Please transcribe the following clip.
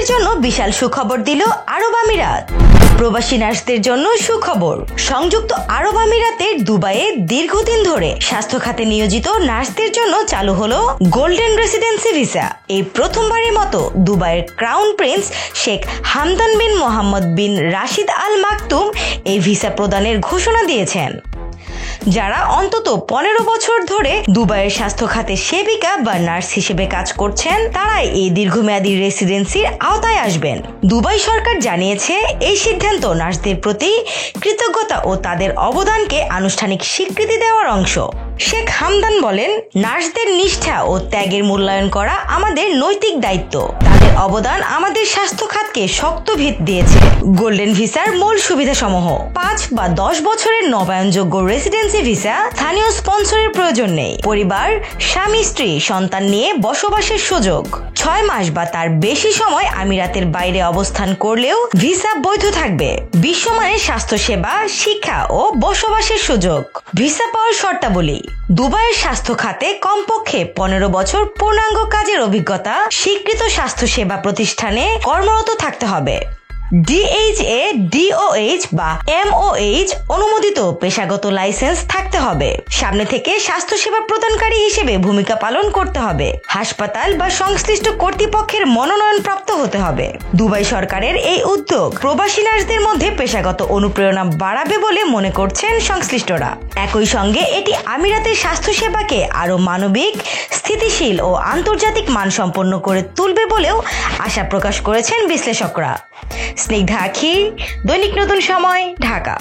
নার্সদের জন্য বিশাল সুখবর দিল আরব আমিরাত। প্রবাসী নার্সদের জন্য সুখবর। সংযুক্ত আরব আমিরাতের দুবাইয়ে দীর্ঘদিন ধরে স্বাস্থ্য খাতে নিয়োজিত নার্সদের জন্য চালু হলো গোল্ডেন রেসিডেন্সি ভিসা। এই প্রথমবারের মতো দুবাইয়ের ক্রাউন প্রিন্স শেখ হামদান বিন মোহাম্মদ বিন রাশিদ আল মাকতুম এই ভিসা প্রদানের ঘোষণা দিয়েছেন। যারা অন্তত 15 বছর ধরে দুবাইয়ের স্বাস্থ্য খাতে সেবিকা বা নার্স হিসেবে কাজ করছেন তারাই এই দীর্ঘমেয়াদী রেসিডেন্সির আওতায় আসবেন। দুবাই সরকার জানিয়েছে, এই সিদ্ধান্ত নার্সদের প্রতি কৃতজ্ঞতা ও তাদের অবদানকে আনুষ্ঠানিক স্বীকৃতি দেওয়ার অংশ। শেখ হামদান বলেন, নার্সদের নিষ্ঠা ও ত্যাগের মূল্যায়ন করা আমাদের নৈতিক দায়িত্ব। তাদের অবদান আমাদের স্বাস্থ্য খাতকে শক্ত ভিত দিয়েছে। গোল্ডেন ভিসার মূল সুবিধাসমূহ: 5 বা 10 বছরের নবায়নযোগ্য রেসিডেন্সি ভিসা, স্থানীয় স্পন্সরের প্রয়োজন নেই, পরিবার, স্বামী স্ত্রী সন্তান নিয়ে বসবাসের সুযোগ, 6 মাস বা তার বেশি সময় আমিরাতের বাইরে অবস্থান করলেও ভিসা বৈধ থাকবে, বিশ্বমানের স্বাস্থ্যসেবা, শিক্ষা ও বসবাসের সুযোগ। ভিসা পাওয়ার শর্তাবলী: দুবাইয়ের স্বাস্থ্য খাতে কমপক্ষে 15 বছর পূর্ণাঙ্গ কাজের অভিজ্ঞতা, স্বীকৃত স্বাস্থ্যসেবা প্রতিষ্ঠানে কর্মরত থাকতে হবে, DHA, DOH বা MOH অনুমোদিত পেশাগত লাইসেন্স থাকতে হবে, সামনে থেকে স্বাস্থ্যসেবা প্রদানকারী হিসেবে ভূমিকা পালন করতে হবে, হাসপাতাল বা সংশ্লিষ্ট কর্তৃপক্ষের মনোনয়ন প্রাপ্ত হতে হবে। দুবাই সরকারের এই উদ্যোগ প্রবাসী নার্সদের মধ্যে পেশাগত অনুপ্রেরণা বাড়াবে বলে মনে করছেন সংশ্লিষ্টরা। একই সঙ্গে এটি আমিরাতের স্বাস্থ্যসেবাকে আরও মানবিক, স্থিতিশীল ও আন্তর্জাতিক মানসম্পন্ন করে তুলবে বলেও আশা প্রকাশ করেছেন বিশ্লেষকরা। স্নিগ্ধা আখি, দৈনিক নতুন সময়, ঢাকা।